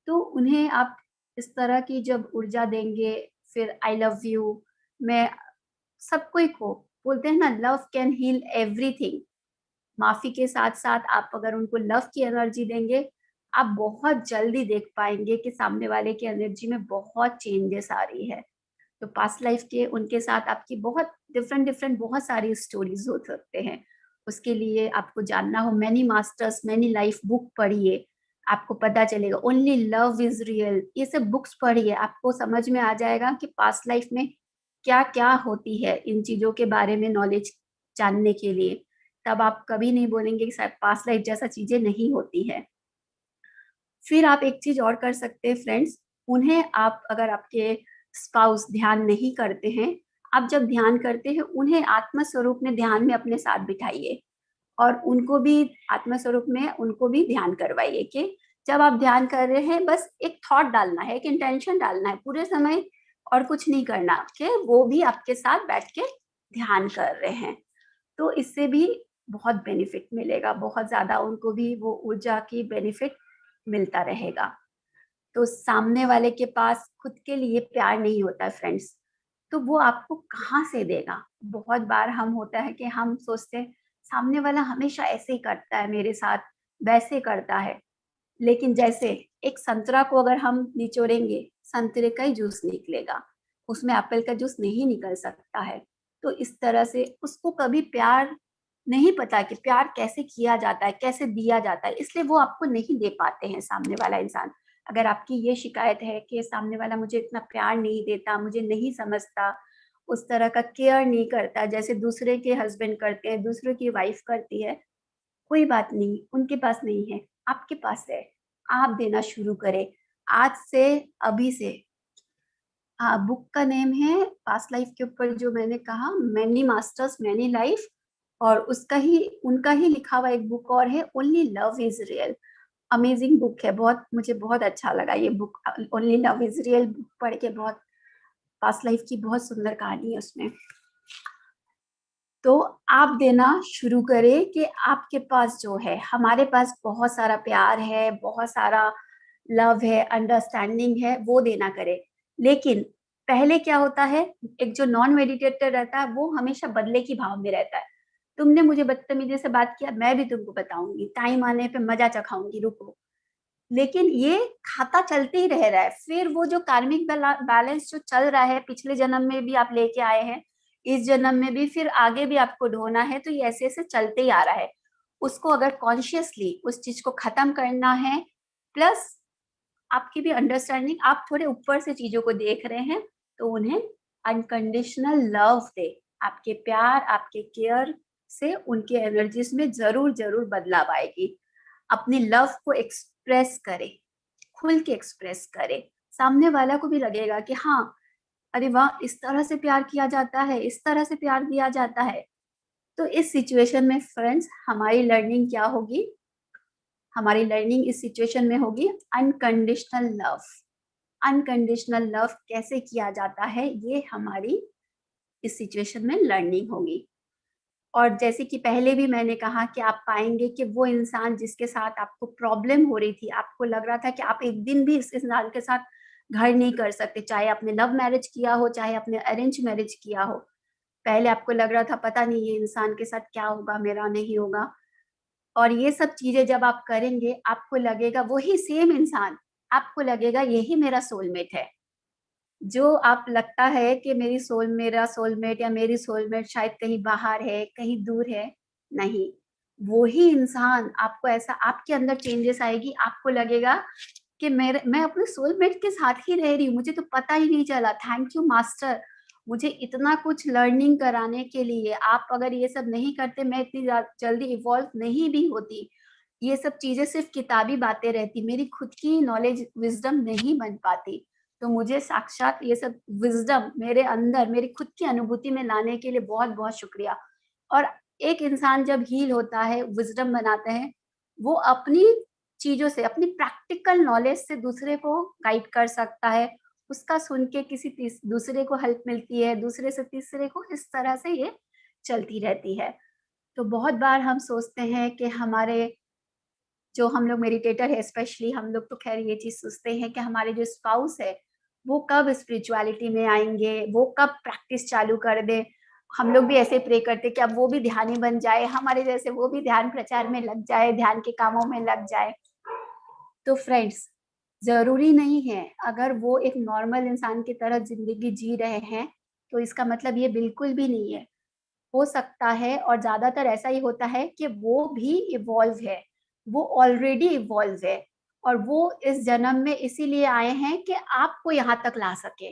S2: तो उन्हें आप इस तरह की जब ऊर्जा देंगे, फिर आई लव यू, मैं सब कोई को बोलते हैं ना, लव कैन हील एवरीथिंग। माफी के साथ साथ आप अगर उनको लव की एनर्जी देंगे, आप बहुत जल्दी देख पाएंगे कि सामने वाले की एनर्जी में बहुत चेंजेस आ रही है। तो पास्ट लाइफ के उनके साथ आपकी बहुत डिफरेंट डिफरेंट बहुत सारी स्टोरीज हो सकते हैं, उसके लिए आपको जानना हो, many masters many life book पढ़िए, आपको पता चलेगा। ओनली लव इज रियल, ये सब बुक्स पढ़िए, आपको समझ में आ जाएगा कि पास्ट लाइफ में क्या क्या होती है। इन चीजों के बारे में नॉलेज जानने के लिए, तब आप कभी नहीं बोलेंगे कि शायद पास्ट लाइफ जैसा चीजें नहीं होती है। फिर आप एक चीज और कर सकते हैं फ्रेंड्स, उन्हें आप, अगर आपके स्पाउस ध्यान नहीं करते हैं, आप जब ध्यान करते हैं उन्हें आत्म स्वरूप में ध्यान में अपने साथ बिठाइए और उनको भी आत्म स्वरूप में उनको भी ध्यान करवाइए कि जब आप ध्यान कर रहे हैं बस एक थॉट डालना है, एक इंटेंशन डालना है पूरे समय, और कुछ नहीं करना, कि वो भी आपके साथ बैठ के ध्यान कर रहे हैं। तो इससे भी बहुत बेनिफिट मिलेगा, बहुत ज्यादा उनको भी वो ऊर्जा की बेनिफिट मिलता रहेगा। तो सामने वाले के पास खुद के लिए प्यार नहीं होता है फ्रेंड्स, तो वो आपको कहाँ से देगा। बहुत बार हम होता है कि हम सोचते हैं सामने वाला हमेशा ऐसे ही करता है मेरे साथ, वैसे करता है, लेकिन जैसे एक संतरा को अगर हम निचोड़ेंगे, संतरे का ही जूस निकलेगा, उसमें एप्पल का जूस नहीं निकल सकता है। तो इस तरह से उसको कभी प्यार नहीं पता कि प्यार कैसे किया जाता है, कैसे दिया जाता है, इसलिए वो आपको नहीं दे पाते हैं सामने वाला इंसान। अगर आपकी ये शिकायत है कि सामने वाला मुझे इतना प्यार नहीं देता, मुझे नहीं समझता, उस तरह का केयर नहीं करता जैसे दूसरे के हस्बैंड करते हैं, दूसरे की वाइफ करती है, कोई बात नहीं, उनके पास नहीं है, आपके पास है। आप देना शुरू करें आज से, अभी से। हाँ, बुक का नेम है पास्ट लाइफ के ऊपर जो मैंने कहा, मैनी मास्टर्स मैनी लाइफ, और उसका ही, उनका ही लिखा हुआ एक बुक और है, only love is real. Amazing book है, बहुत मुझे बहुत अच्छा लगा ये book, only love is real book पढ़ के। बहुत पास्ट लाइफ की बहुत सुंदर कहानी है उसमें। तो आप देना शुरू करें कि आपके पास जो है, हमारे पास बहुत सारा प्यार है, बहुत सारा लव है, अंडरस्टैंडिंग है, वो देना करे। लेकिन पहले क्या होता है, एक जो नॉन मेडिटेटर रहता है वो हमेशा बदले की भाव में रहता है। तुमने मुझे बदतमीजी से बात किया, मैं भी तुमको बताऊंगी, टाइम आने पे मजा चखाऊंगी, रुको। लेकिन ये खाता चलते ही रह रहा है। फिर वो जो कार्मिक बैलेंस जो चल रहा है, पिछले जन्म में भी आप लेके आए हैं, इस जन्म में भी, फिर आगे भी आपको ढोना है, तो ये ऐसे ऐसे चलते ही आ रहा है। उसको अगर कॉन्शियसली उस चीज को खत्म करना है, प्लस आपकी भी अंडरस्टैंडिंग, आप थोड़े ऊपर से चीजों को देख रहे हैं, तो उन्हें अनकंडीशनल लव दे। आपके प्यार, आपके केयर से उनके एनर्जीज में जरूर जरूर बदलाव आएगी। अपनी लव को एक्सप्रेस करे, खुल के एक्सप्रेस करे, सामने वाला को भी लगेगा कि हाँ, अरे वाह, इस तरह से प्यार किया जाता है, इस तरह से प्यार दिया जाता है। तो इस सिचुएशन में फ्रेंड्स हमारी लर्निंग क्या होगी, हमारी लर्निंग इस सिचुएशन में होगी अनकंडीशनल लव। अनकंडीशनल लव कैसे किया जाता है, ये हमारी इस सिचुएशन में लर्निंग होगी। और जैसे कि पहले भी मैंने कहा कि आप पाएंगे कि वो इंसान जिसके साथ आपको प्रॉब्लम हो रही थी, आपको लग रहा था कि आप एक दिन भी इस इंसान के साथ घर नहीं कर सकते, चाहे आपने लव मैरिज किया हो, चाहे आपने अरेंज मैरिज किया हो, पहले आपको लग रहा था पता नहीं ये इंसान के साथ क्या होगा, मेरा नहीं होगा। और ये सब चीजें जब आप करेंगे, आपको लगेगा वही सेम इंसान, आपको लगेगा यही मेरा सोलमेट है। जो आप लगता है कि मेरा सोलमेट या मेरी सोलमेट शायद कहीं बाहर है, कहीं दूर है, नहीं, वो ही इंसान आपको, ऐसा आपके अंदर चेंजेस आएगी, आपको लगेगा कि मैं अपने सोलमेट के साथ ही रह रही हूँ, मुझे तो पता ही नहीं चला। थैंक यू मास्टर, मुझे इतना कुछ लर्निंग कराने के लिए। आप अगर ये सब नहीं करते, मैं इतनी जल्दी इवॉल्व नहीं भी होती। ये सब चीजें सिर्फ किताबी बातें रहती, मेरी खुद की नॉलेज विजडम नहीं बन पाती। तो मुझे साक्षात ये सब विजडम मेरे अंदर, मेरी खुद की अनुभूति में लाने के लिए बहुत बहुत शुक्रिया। और एक इंसान जब हील होता है, विजडम बनाते हैं, वो अपनी चीजों से, अपनी प्रैक्टिकल नॉलेज से दूसरे को गाइड कर सकता है। उसका सुन के किसी दूसरे को हेल्प मिलती है, दूसरे से तीसरे को, इस तरह से ये चलती रहती है। तो बहुत बार हम सोचते हैं कि हमारे जो, हम लोग मेडिटेटर है स्पेशली, हम लोग तो खैर ये चीज सोचते हैं कि हमारे जो स्पाउस है वो कब स्पिरिचुअलिटी में आएंगे, वो कब प्रैक्टिस चालू कर दे। हम लोग भी ऐसे प्रे करते कि अब वो भी ध्यानी बन जाए हमारे जैसे, वो भी ध्यान प्रचार में लग जाए, ध्यान के कामों में लग जाए। तो फ्रेंड्स, जरूरी नहीं है, अगर वो एक नॉर्मल इंसान की तरह जिंदगी जी रहे हैं तो इसका मतलब ये बिल्कुल भी नहीं है हो सकता है, और ज्यादातर ऐसा ही होता है कि वो भी इवॉल्व है, वो ऑलरेडी इवॉल्व है, और वो इस जन्म में इसीलिए आए हैं कि आपको यहाँ तक ला सके।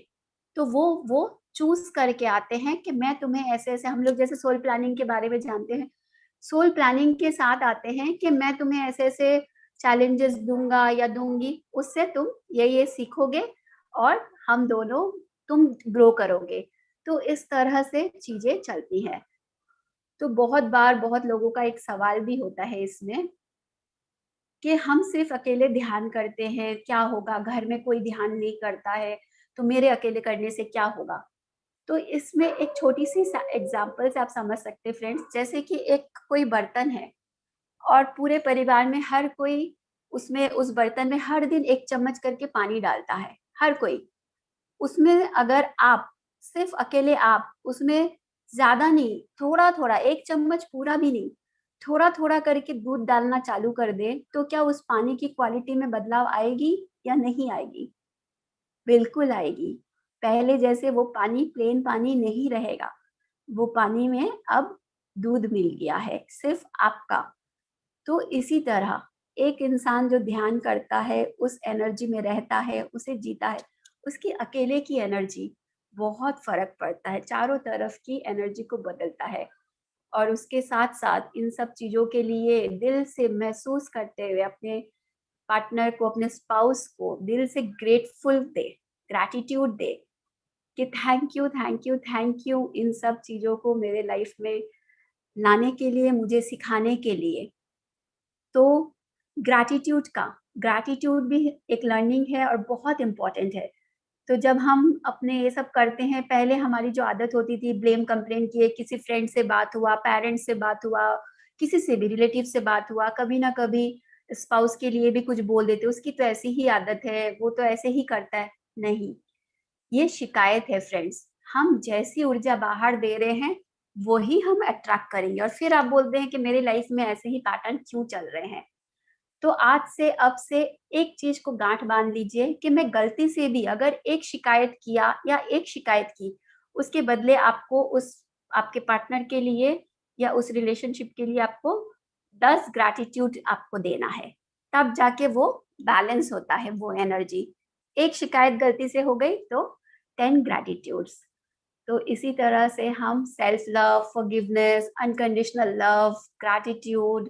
S2: तो वो चूज करके आते हैं कि मैं तुम्हें ऐसे ऐसे, हम लोग जैसे सोल प्लानिंग के बारे में जानते हैं, सोल प्लानिंग के साथ आते हैं कि मैं तुम्हें ऐसे ऐसे चैलेंजेस दूंगा या दूंगी, उससे तुम ये सीखोगे और हम दोनों, तुम ग्रो करोगे। तो इस तरह से चीजें चलती हैं। तो बहुत बार बहुत लोगों का एक सवाल भी होता है इसमें कि हम सिर्फ अकेले ध्यान करते हैं, क्या होगा, घर में कोई ध्यान नहीं करता है, तो मेरे अकेले करने से क्या होगा। तो इसमें एक छोटी सी एग्जांपल से आप समझ सकते हैं फ्रेंड्स, जैसे कि एक कोई बर्तन है और पूरे परिवार में हर कोई उसमें, उस बर्तन में हर दिन 1 चम्मच करके पानी डालता है, हर कोई। उसमें अगर आप, सिर्फ अकेले आप उसमें ज्यादा नहीं, थोड़ा थोड़ा 1 चम्मच पूरा भी नहीं, थोड़ा थोड़ा करके दूध डालना चालू कर दे, तो क्या उस पानी की क्वालिटी में बदलाव आएगी या नहीं आएगी? बिल्कुल आएगी। पहले जैसे वो पानी प्लेन पानी नहीं रहेगा, वो पानी में अब दूध मिल गया है सिर्फ आपका। तो इसी तरह एक इंसान जो ध्यान करता है, उस एनर्जी में रहता है, उसे जीता है, उसकी अकेले की एनर्जी बहुत फर्क पड़ता है, चारों तरफ की एनर्जी को बदलता है। और उसके साथ साथ इन सब चीजों के लिए दिल से महसूस करते हुए अपने पार्टनर को, अपने स्पाउस को दिल से ग्रेटफुल दे, ग्रैटिट्यूड दे कि thank you thank you thank you, इन सब चीजों को मेरे लाइफ में लाने के लिए, मुझे सिखाने के लिए। तो ग्रैटिट्यूड भी एक लर्निंग है और बहुत इम्पोर्टेंट है। तो जब हम अपने ये सब करते हैं, पहले हमारी जो आदत होती थी ब्लेम कंप्लेन की, किसी फ्रेंड से बात हुआ, पेरेंट्स से बात हुआ, किसी से भी रिलेटिव से बात हुआ, कभी ना कभी स्पाउस के लिए भी कुछ बोल देते, उसकी तो ऐसी ही आदत है, वो तो ऐसे ही करता है। नहीं, ये शिकायत है फ्रेंड्स। हम जैसी ऊर्जा बाहर दे रहे हैं वो ही हम अट्रैक्ट करेंगे, और फिर आप बोलते हैं कि मेरी लाइफ में ऐसे ही पैटर्न क्यों चल रहे हैं। तो आज से, अब से एक चीज को गांठ बांध लीजिए कि मैं गलती से भी अगर एक शिकायत किया या एक शिकायत की, उसके बदले आपको उस, आपके पार्टनर के लिए या उस रिलेशनशिप के लिए आपको 10 ग्रैटिट्यूड आपको देना है, तब जाके वो बैलेंस होता है वो एनर्जी। एक शिकायत गलती से हो गई तो 10 ग्रैटिट्यूड्स। तो इसी तरह से हम self love, forgiveness, unconditional love, gratitude,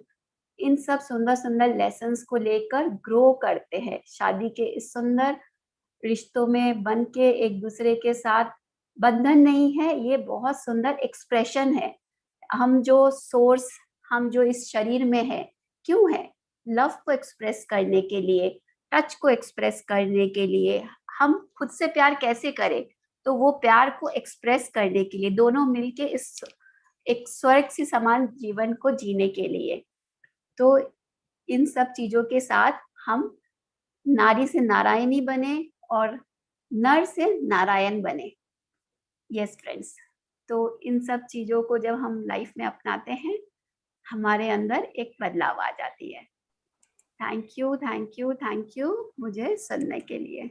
S2: इन सब सुंदर सुंदर लेसन्स को लेकर ग्रो करते हैं शादी के इस सुंदर रिश्तों में बन के। एक दूसरे के साथ बंधन नहीं है, ये बहुत सुंदर एक्सप्रेशन है। हम जो सोर्स, हम जो इस शरीर में है, क्यों है? लव को एक्सप्रेस करने के लिए, टच को एक्सप्रेस करने के लिए। हम खुद से प्यार कैसे करें? तो वो प्यार को एक्सप्रेस करने के लिए, दोनों मिलके इस एक स्वर्ग से समान जीवन को जीने के लिए। तो इन सब चीजों के साथ हम नारी से नारायणी बने और नर से नारायण बने। यस फ्रेंड्स, तो इन सब चीजों को जब हम लाइफ में अपनाते हैं, हमारे अंदर एक बदलाव आ जाती है। Thank you thank you thank you मुझे सुनने के लिए।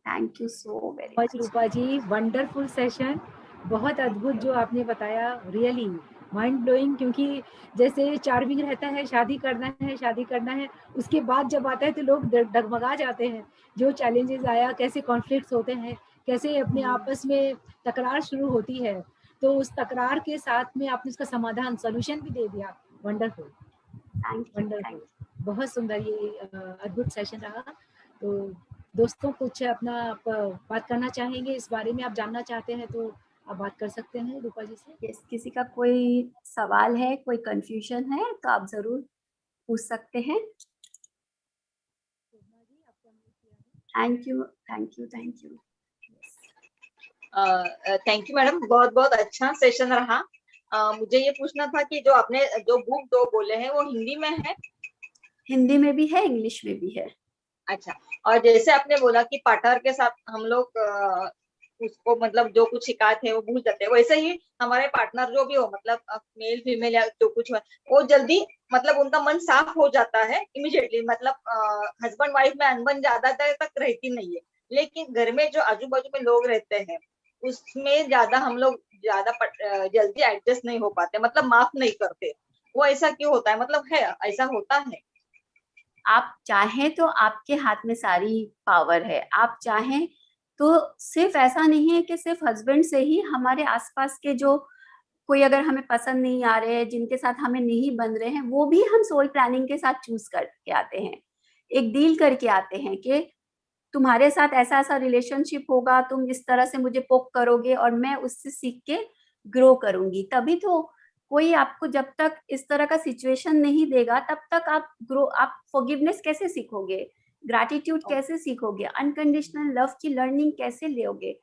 S2: Thank you so very much.
S1: Rupa ji, wonderful session, बहुत अद्भुत जो आपने बताया, रियली माइंड ब्लोइंग। क्योंकि जैसे चार्मिंग रहता है, शादी करना है शादी करना है, उसके बाद जब आता है तो लोग डगमगा जाते हैं। जो चैलेंजेस आया, कैसे कॉन्फ्लिक्ट्स होते हैं, कैसे अपने आपस में तकरार शुरू होती है, तो उस तकरार के साथ में आपने उसका समाधान, सोल्यूशन भी दे दिया। वंडरफुल, वंडरफुल, बहुत सुंदर ये अद्भुत सेशन रहा। तो दोस्तों, कुछ अपना आप बात करना चाहेंगे इस बारे में, आप जानना चाहते हैं तो आप बात कर सकते हैं रूपा जी से।
S2: यस, किसी का कोई सवाल है, कोई कंफ्यूजन है तो आप जरूर पूछ सकते हैं। Thank you thank you thank you
S3: thank you madam, बहुत बहुत अच्छा सेशन रहा। मुझे ये पूछना था कि जो आपने जो बुक 2 बोले हैं वो हिंदी में है?
S2: हिंदी में भी है, इंग्लिश में भी है।
S3: अच्छा, और जैसे आपने बोला कि पार्टनर के साथ हम लोग उसको मतलब जो कुछ शिकायत है वो भूल जाते हैं, वैसे ही हमारे पार्टनर जो भी हो, मतलब मेल फीमेल या जो कुछ हो, वो जल्दी मतलब उनका मन साफ हो जाता है इमीडिएटली। मतलब हस्बैंड वाइफ में अनबन ज्यादा देर तक रहती नहीं है, लेकिन घर में जो आजू बाजू में लोग रहते हैं उसमें ज्यादा हम लोग ज्यादा जल्दी एडजस्ट नहीं हो पाते, मतलब माफ नहीं करते, वो ऐसा क्यों होता है? मतलब है ऐसा होता है?
S2: आप चाहें तो आपके हाथ में सारी पावर है। आप चाहें तो सिर्फ ऐसा नहीं है कि सिर्फ हस्बैंड से ही, हमारे आसपास के जो कोई अगर हमें पसंद नहीं आ रहे हैं, जिनके साथ हमें नहीं बन रहे हैं, वो भी हम सोल प्लानिंग के साथ चूज करके आते हैं, एक डील करके आते हैं कि तुम्हारे साथ ऐसा ऐसा रिलेशनशिप होगा, तुम इस तरह से मुझे पोक करोगे और मैं उससे सीख के ग्रो करूंगी। तभी तो कोई आपको जब तक इस तरह का सिचुएशन नहीं देगा, तब तक आप फॉरगिवनेस कैसे सीखोगे, ग्रैटिट्यूड कैसे सीखोगे, अनकंडीशनल लव की लर्निंग कैसे लोगे?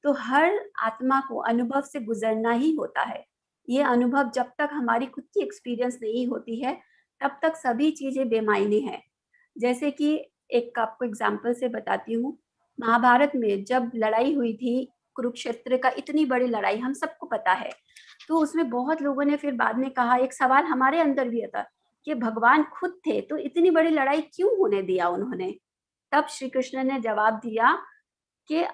S2: तो हर आत्मा को अनुभव से गुजरना ही होता है। ये अनुभव जब तक हमारी खुद की एक्सपीरियंस नहीं होती है, तब तक सभी चीजें बेमायने हैं। जैसे कि एक आपको एग्जाम्पल से बताती हूँ, महाभारत में जब लड़ाई हुई थी, कुरुक्षेत्र का इतनी बड़ी लड़ाई हम सबको पता है, तो उसमें बहुत लोगों ने फिर बाद में कहा, एक सवाल हमारे अंदर भी आता कि भगवान खुद थे तो इतनी बड़ी लड़ाई क्यों होने दिया उन्होंने? तब श्री कृष्ण ने जवाब दिया कि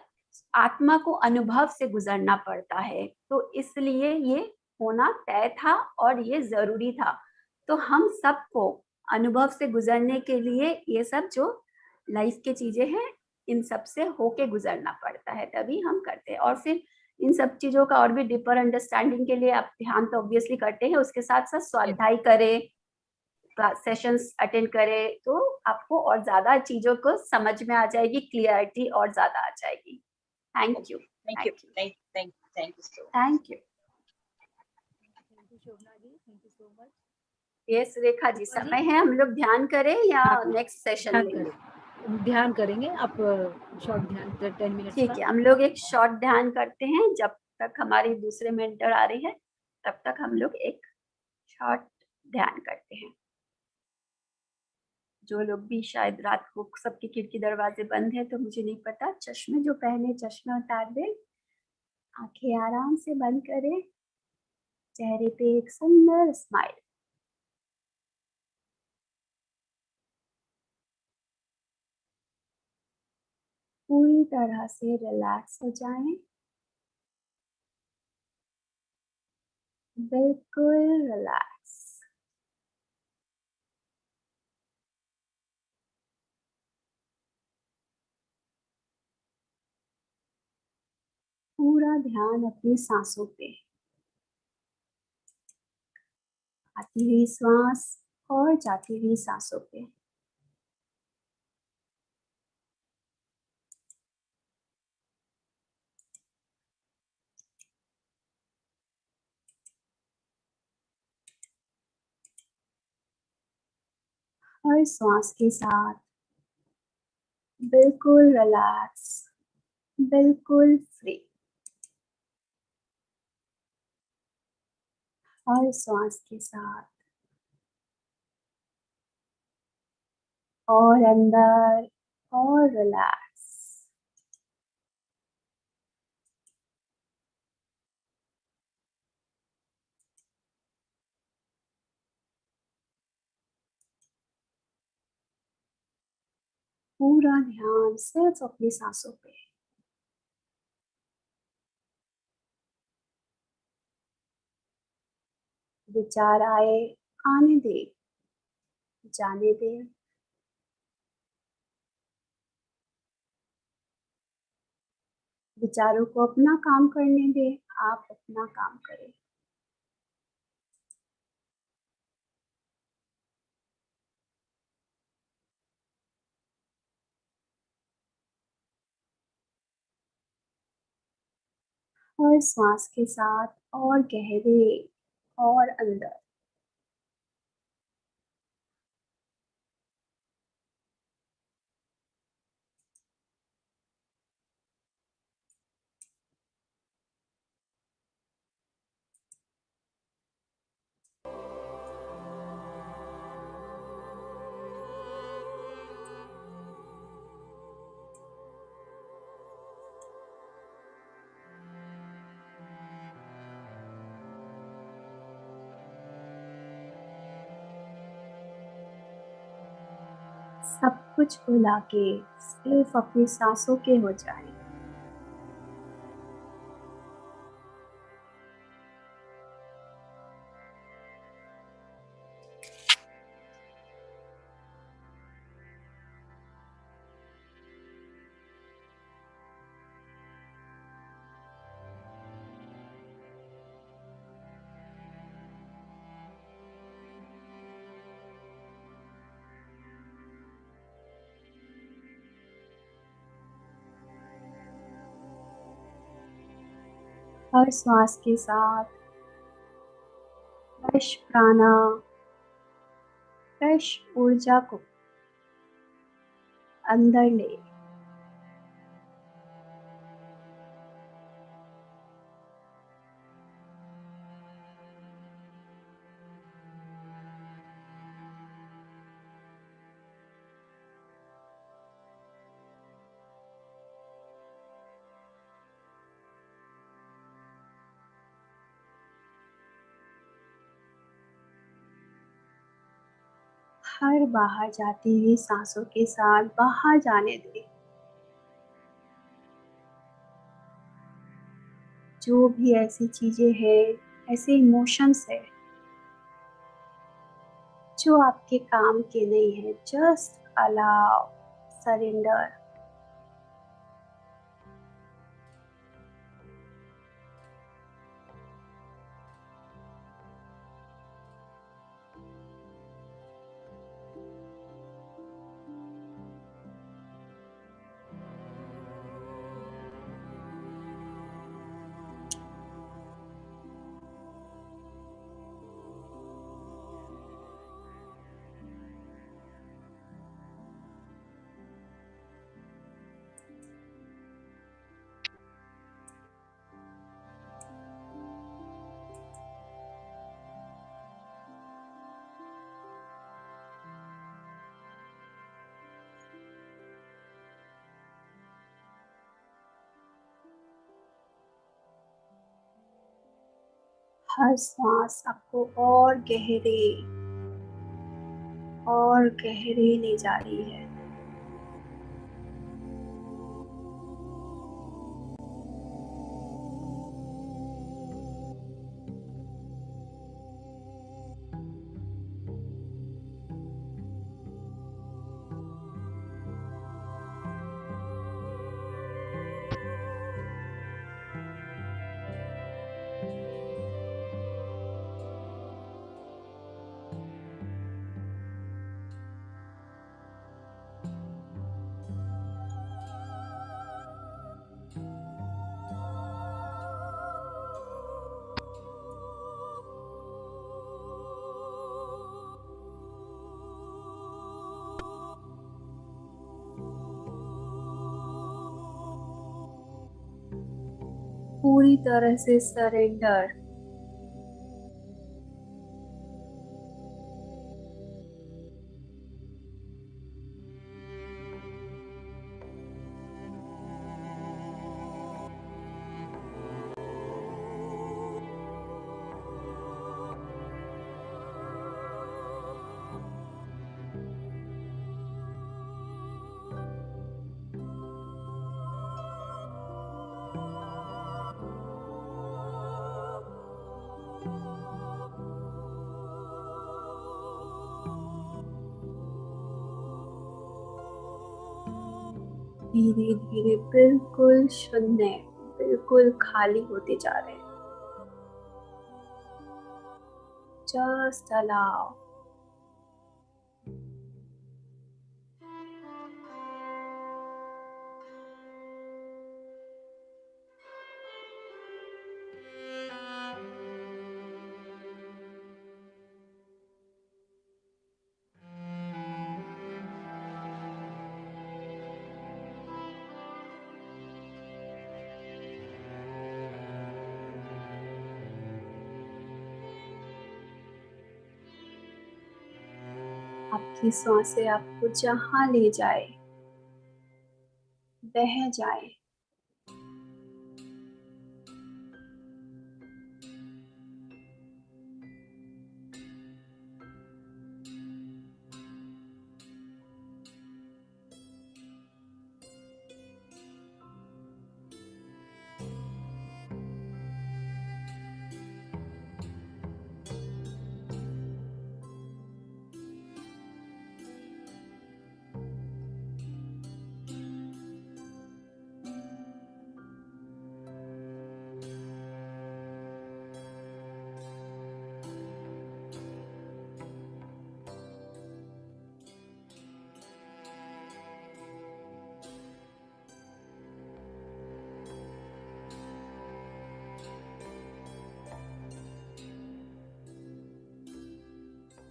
S2: आत्मा को अनुभव से गुजरना पड़ता है, तो इसलिए ये होना तय था और ये जरूरी था। तो हम सबको अनुभव से गुजरने के लिए ये सब जो लाइफ के चीजें हैं, इन सब से होके गुजरना पड़ता है, तभी हम करते हैं। और फिर इन सब चीजों का और भी डीपर अंडरस्टैंडिंग के लिए आप ध्यान तो ऑब्वियसली करते हैं, उसके साथ साथ स्वाध्याय करें, सेशंस अटेंड करें, तो आपको और ज्यादा चीजों को समझ में आ जाएगी, क्लियरिटी और ज्यादा आ जाएगी। Thank you,
S3: thank you, thank you, thank you, thank you so
S2: thank you.
S1: Shobhana ji, thank you so much.
S2: Yes Rekha ji, समय है हम लोग ध्यान करें या नेक्स्ट सेशन
S1: ध्यान
S2: लेंगे?
S1: करें, ध्यान करेंगे आप, शॉर्ट ध्यान 10 मिनट्स
S2: ठीक है, हम लोग एक शॉर्ट ध्यान करते हैं। जब तक हमारी दूसरे मेंटर आ रही है, तब तक हम लोग एक शॉर्ट ध्यान करते हैं। जो लोग भी, शायद रात को सबकी खिड़की दरवाजे बंद है, तो मुझे नहीं पता, चश्मे जो पहने चश्मे उतार दे, आंखें आराम से बंद करें, चेहरे पे एक सुंदर स्माइल। पूरी तरह से रिलैक्स हो जाएं, बिल्कुल रिलैक्स। पूरा ध्यान अपनी सांसों पे, आती हुई सांस और जाती हुई सांसों पे। हर सांस के साथ बिल्कुल रिलैक्स, बिल्कुल फ्री। हर सांस के साथ और अंदर और रिलैक्स। पूरा ध्यान सिर्फ अपनी सांसों पे। विचार आए, आने दे, जाने दे। विचारों को अपना काम करने दे, आप अपना काम करें। हर सांस के साथ और गहरे और अंदर। सब कुछ भुला के सिर्फ अपनी सांसों के हो जाए। हर श्वास के साथ फ्रेश प्राणा, फ्रेश ऊर्जा को अंदर ले। हर बाहर जाती हुई सांसों के साथ बाहर जाने दें जो भी ऐसी चीजें हैं, ऐसे इमोशंस है जो आपके काम के नहीं है। Just allow, surrender. हर सांस आपको और गहरे ले जा रही है। पूरी तरह से सरेंडर। धीरे धीरे बिल्कुल शून्य, बिल्कुल खाली होते जा रहे हैं। Just allow. आपकी सांसें आपको जहां ले जाए, बह जाए।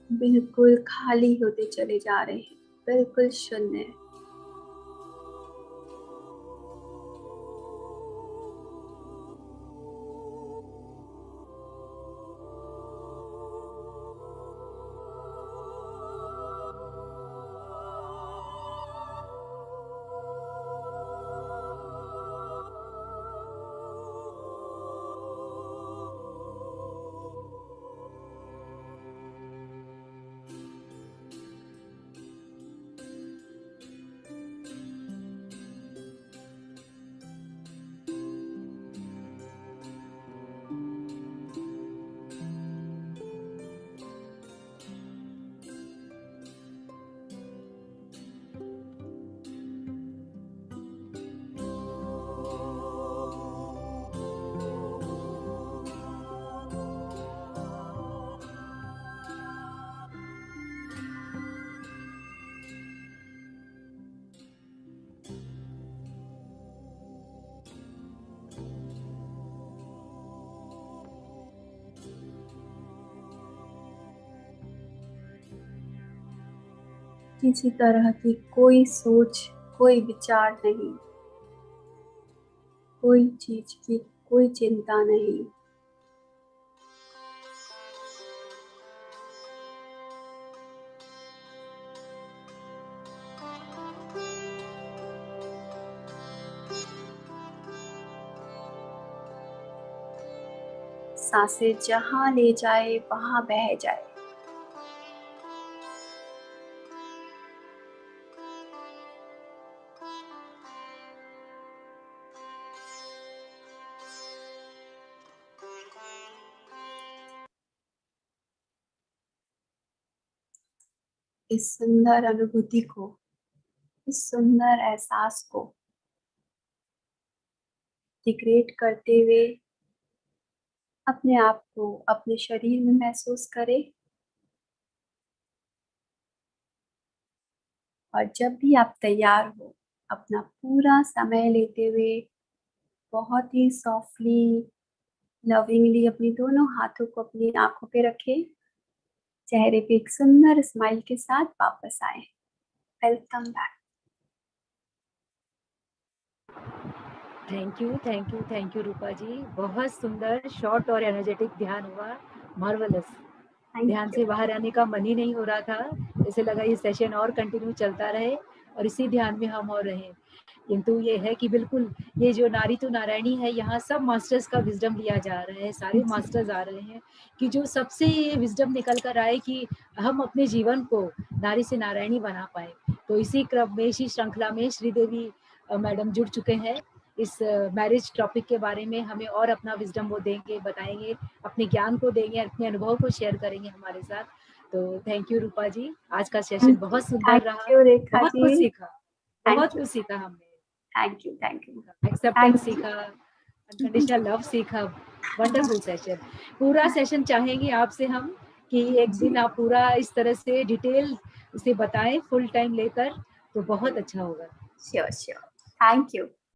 S2: बिल्कुल खाली होते चले जा रहे हैं, बिल्कुल शून्य। किसी तरह की कोई सोच, कोई विचार नहीं, कोई चीज की कोई चिंता नहीं। सांसें जहां ले जाए वहां बह जाए। इस सुंदर अनुभूति को, इस सुंदर एहसास को इंटीग्रेट करते हुए अपने आप को अपने शरीर में महसूस करें। और जब भी आप तैयार हो, अपना पूरा समय लेते हुए बहुत ही सॉफ्टली, लविंगली अपनी दोनों हाथों को अपनी आंखों पे रखें। चेहरे पे एक सुंदर स्माइल के साथ वापस आए। Welcome back.
S1: थैंक यू रूपा जी। बहुत सुंदर, शॉर्ट और एनर्जेटिक ध्यान हुआ। मार्वलस। ध्यान से बाहर आने का मन ही नहीं हो रहा था। जैसे लगा ये सेशन और कंटिन्यू चलता रहे और इसी ध्यान में हम और रहें। किंतु ये है कि बिल्कुल ये जो नारी तो नारायणी है, यहाँ सब मास्टर्स का विजडम लिया जा रहा है। सारे मास्टर्स आ रहे हैं कि जो सबसे ये विजडम निकल कर आए कि हम अपने जीवन को नारी से नारायणी बना पाए। तो इसी क्रम में, इसी श्रृंखला में श्रीदेवी मैडम जुड़ चुके हैं। इस मैरिज टॉपिक के बारे में हमें और अपना विजडम वो देंगे, बताएंगे, अपने ज्ञान को देंगे, अपने अनुभव को शेयर करेंगे हमारे साथ। तो थैंक यू रूपा जी। आज का सेशन बहुत सुंदर रहा, बहुत कुछ सीखा, बहुत कुछ सीखा हमने।
S2: थैंक यू
S1: एक्सेप्टेंस सीखा, अनकंडीशनल लव सीखा। Wonderful session. पूरा सेशन चाहेंगे आपसे हम कि एक दिन आप पूरा इस तरह से डिटेल से बताएं, फुल टाइम लेकर, तो बहुत अच्छा होगा।
S2: श्योर। Thank you.